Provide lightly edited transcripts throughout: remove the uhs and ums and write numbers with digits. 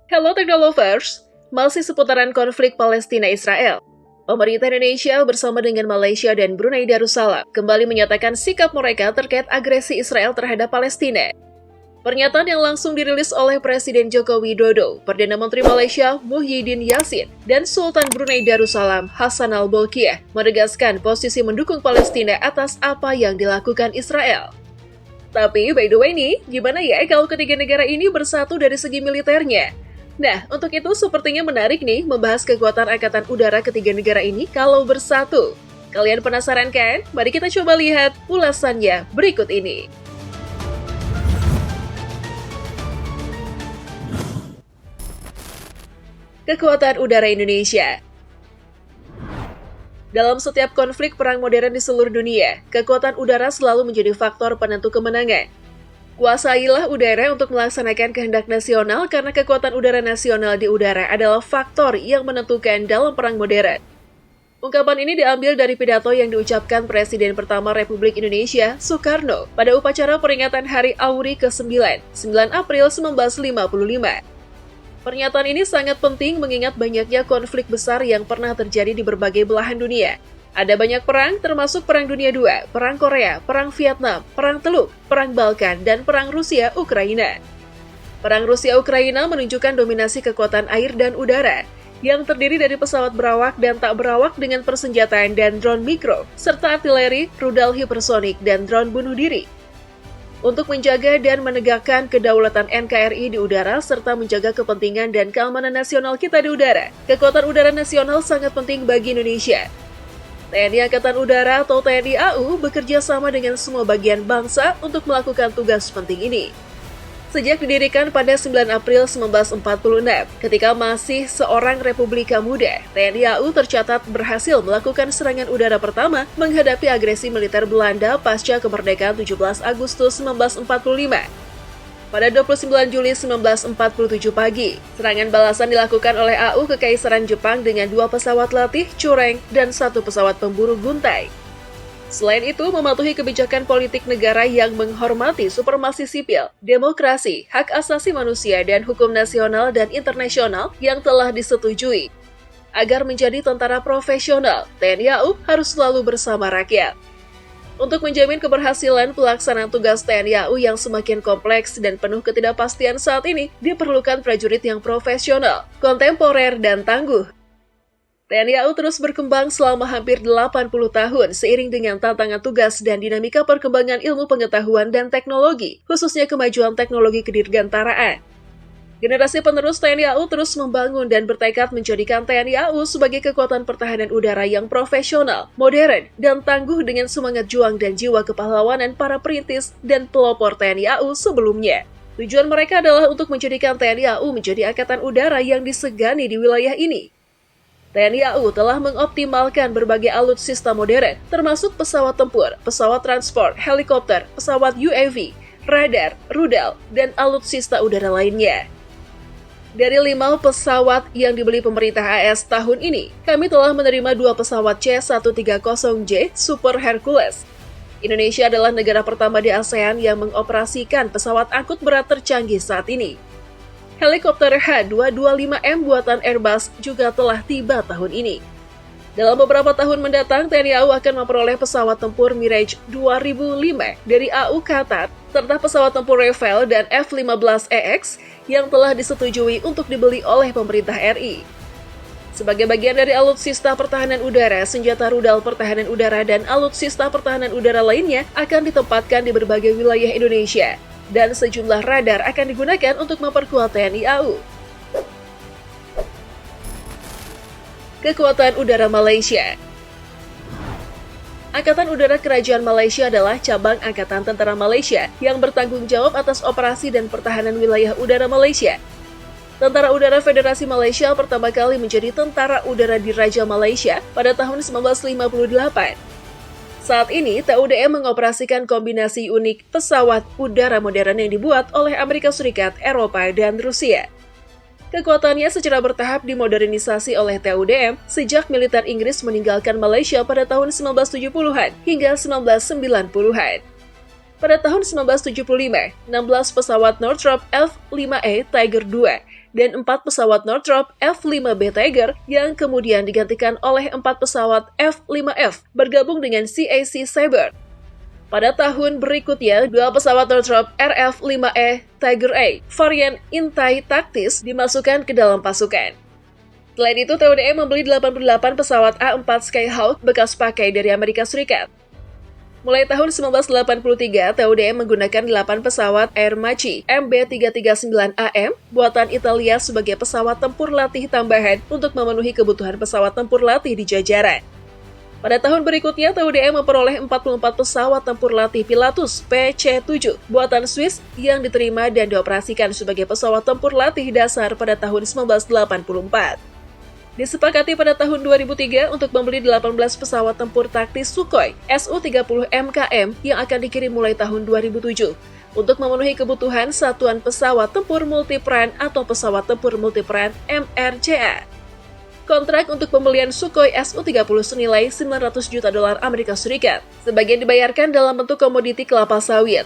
Hello Technolovers, masih seputaran konflik Palestina-Israel. Pemerintah Indonesia bersama dengan Malaysia dan Brunei Darussalam kembali menyatakan sikap mereka terkait agresi Israel terhadap Palestina. Pernyataan yang langsung dirilis oleh Presiden Joko Widodo, Perdana Menteri Malaysia Muhyiddin Yassin, dan Sultan Brunei Darussalam Hassan Al-Bolkiah menegaskan posisi mendukung Palestina atas apa yang dilakukan Israel. Tapi by the way nih, gimana ya kalau ketiga negara ini bersatu dari segi militernya? Nah, untuk itu sepertinya menarik nih membahas kekuatan angkatan udara ketiga negara ini kalau bersatu. Kalian penasaran kan? Mari kita coba lihat ulasannya berikut ini. Kekuatan udara Indonesia. Dalam setiap konflik perang modern di seluruh dunia, kekuatan udara selalu menjadi faktor penentu kemenangan. Kuasailah udara untuk melaksanakan kehendak nasional karena kekuatan udara nasional di udara adalah faktor yang menentukan dalam perang modern. Ungkapan ini diambil dari pidato yang diucapkan Presiden pertama Republik Indonesia, Soekarno, pada upacara peringatan Hari Auri ke-9, 9 April 1955. Pernyataan ini sangat penting mengingat banyaknya konflik besar yang pernah terjadi di berbagai belahan dunia. Ada banyak perang, termasuk Perang Dunia II, Perang Korea, Perang Vietnam, Perang Teluk, Perang Balkan, dan Perang Rusia-Ukraina. Perang Rusia-Ukraina menunjukkan dominasi kekuatan air dan udara, yang terdiri dari pesawat berawak dan tak berawak dengan persenjataan dan drone mikro, serta artileri, rudal hipersonik, dan drone bunuh diri. Untuk menjaga dan menegakkan kedaulatan NKRI di udara serta menjaga kepentingan dan keamanan nasional kita di udara, kekuatan udara nasional sangat penting bagi Indonesia. TNI Angkatan Udara atau TNI AU bekerja sama dengan semua bagian bangsa untuk melakukan tugas penting ini. Sejak didirikan pada 9 April 1946, ketika masih seorang republika muda, TNI AU tercatat berhasil melakukan serangan udara pertama menghadapi agresi militer Belanda pasca kemerdekaan 17 Agustus 1945. Pada 29 Juli 1947 pagi, serangan balasan dilakukan oleh AU Kekaisaran Jepang dengan 2 pesawat latih Cureng dan 1 pesawat pemburu guntai. Selain itu, mematuhi kebijakan politik negara yang menghormati supremasi sipil, demokrasi, hak asasi manusia, dan hukum nasional dan internasional yang telah disetujui. Agar menjadi tentara profesional, TNI AU harus selalu bersama rakyat. Untuk menjamin keberhasilan pelaksanaan tugas TNI AU yang semakin kompleks dan penuh ketidakpastian saat ini, diperlukan prajurit yang profesional, kontemporer, dan tangguh. TNI AU terus berkembang selama hampir 80 tahun seiring dengan tantangan tugas dan dinamika perkembangan ilmu pengetahuan dan teknologi, khususnya kemajuan teknologi kedirgantaraan. Generasi penerus TNI AU terus membangun dan bertekad menjadikan TNI AU sebagai kekuatan pertahanan udara yang profesional, modern, dan tangguh dengan semangat juang dan jiwa kepahlawanan para perintis dan pelopor TNI AU sebelumnya. Tujuan mereka adalah untuk menjadikan TNI AU menjadi angkatan udara yang disegani di wilayah ini. TNI AU telah mengoptimalkan berbagai alutsista modern, termasuk pesawat tempur, pesawat transport, helikopter, pesawat UAV, radar, rudal, dan alutsista udara lainnya. Dari 5 pesawat yang dibeli pemerintah AS tahun ini, kami telah menerima 2 pesawat C-130J Super Hercules. Indonesia adalah negara pertama di ASEAN yang mengoperasikan pesawat angkut berat tercanggih saat ini. Helikopter H225M buatan Airbus juga telah tiba tahun ini. Dalam beberapa tahun mendatang, TNI AU akan memperoleh pesawat tempur Mirage 2005 dari AU Qatar, serta pesawat tempur Rafale dan F-15EX yang telah disetujui untuk dibeli oleh pemerintah RI. Sebagai bagian dari alutsista pertahanan udara, senjata rudal pertahanan udara dan alutsista pertahanan udara lainnya akan ditempatkan di berbagai wilayah Indonesia. Dan sejumlah radar akan digunakan untuk memperkuat TNI AU. Kekuatan Udara Malaysia. Angkatan Udara Kerajaan Malaysia adalah cabang Angkatan Tentara Malaysia yang bertanggung jawab atas operasi dan pertahanan wilayah udara Malaysia. Tentara Udara Federasi Malaysia pertama kali menjadi Tentara Udara Diraja Malaysia pada tahun 1958. Saat ini, TUDM mengoperasikan kombinasi unik pesawat udara modern yang dibuat oleh Amerika Serikat, Eropa, dan Rusia. Kekuatannya secara bertahap dimodernisasi oleh TUDM sejak militer Inggris meninggalkan Malaysia pada tahun 1970-an hingga 1990-an. Pada tahun 1975, 16 pesawat Northrop F-5A Tiger II dan 4 pesawat Northrop F-5B Tiger yang kemudian digantikan oleh 4 pesawat F-5F bergabung dengan CAC Sabre. Pada tahun berikutnya, 2 pesawat Northrop RF-5E Tiger A varian intai taktis dimasukkan ke dalam pasukan. Selain itu, TUDM membeli 88 pesawat A-4 Skyhawk bekas pakai dari Amerika Serikat. Mulai tahun 1983, TUDM menggunakan 8 pesawat Air Macchi MB339AM buatan Italia sebagai pesawat tempur latih tambahan untuk memenuhi kebutuhan pesawat tempur latih di jajaran. Pada tahun berikutnya, TUDM memperoleh 44 pesawat tempur latih Pilatus PC-7 buatan Swiss yang diterima dan dioperasikan sebagai pesawat tempur latih dasar pada tahun 1984. Disepakati pada tahun 2003 untuk membeli 18 pesawat tempur taktis Sukhoi Su-30 MKM yang akan dikirim mulai tahun 2007 untuk memenuhi kebutuhan Satuan Pesawat Tempur Multiperan atau Pesawat Tempur Multiperan MRCA. Kontrak untuk pembelian Sukhoi Su-30 senilai 900 juta dolar Amerika Serikat, sebagian dibayarkan dalam bentuk komoditi kelapa sawit.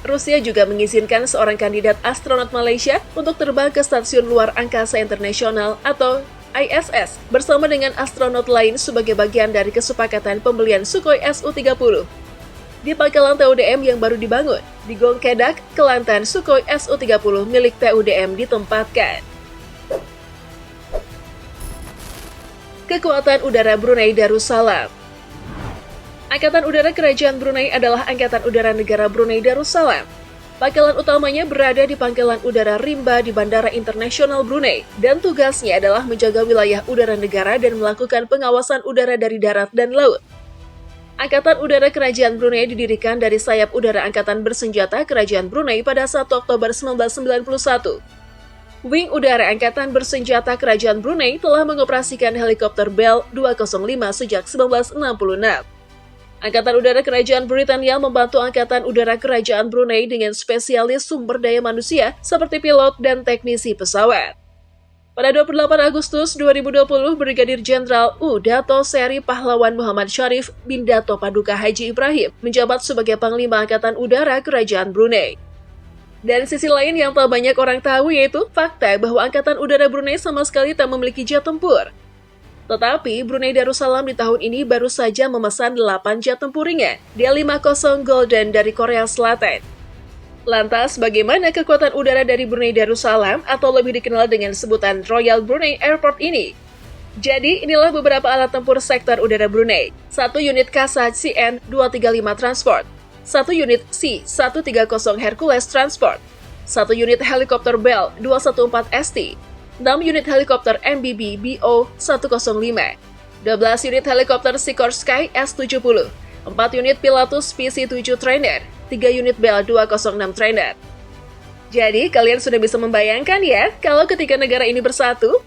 Rusia juga mengizinkan seorang kandidat astronot Malaysia untuk terbang ke Stasiun Luar Angkasa Internasional atau ISS bersama dengan astronot lain sebagai bagian dari kesepakatan pembelian Sukhoi Su-30. Di pangkalan TUDM yang baru dibangun, di Gong Kedak, Kelantan, Sukhoi Su-30 milik TUDM ditempatkan. Kekuatan Udara Brunei Darussalam. Angkatan Udara Kerajaan Brunei adalah Angkatan Udara Negara Brunei Darussalam. Pangkalan utamanya berada di Pangkalan Udara Rimba di Bandara Internasional Brunei, dan tugasnya adalah menjaga wilayah udara negara dan melakukan pengawasan udara dari darat dan laut. Angkatan Udara Kerajaan Brunei didirikan dari sayap udara Angkatan Bersenjata Kerajaan Brunei pada 1 Oktober 1991. Wing Udara Angkatan Bersenjata Kerajaan Brunei telah mengoperasikan helikopter Bell 205 sejak 1966. Angkatan Udara Kerajaan Britania membantu Angkatan Udara Kerajaan Brunei dengan spesialis sumber daya manusia seperti pilot dan teknisi pesawat. Pada 28 Agustus 2020, Brigadir Jenderal U. Dato Seri Pahlawan Muhammad Syarif bin Dato Paduka Haji Ibrahim menjabat sebagai Panglima Angkatan Udara Kerajaan Brunei. Dan sisi lain yang tak banyak orang tahu yaitu fakta bahwa Angkatan Udara Brunei sama sekali tak memiliki jet tempur. Tetapi, Brunei Darussalam di tahun ini baru saja memesan 8 jet tempurnya, D-50 Golden dari Korea Selatan. Lantas, bagaimana kekuatan udara dari Brunei Darussalam atau lebih dikenal dengan sebutan Royal Brunei Airport ini? Jadi, inilah beberapa alat tempur sektor udara Brunei. 1 unit Kasach CN-235 Transport, 1 unit C-130 Hercules Transport, 1 unit helikopter Bell 214ST, 6 unit helikopter MBB BO-105, 12 unit helikopter Sikorsky S-70, 4 unit Pilatus PC-7 Trainer, 3 unit Bell 206 Trainer. Jadi, kalian sudah bisa membayangkan ya, kalau ketika negara ini bersatu,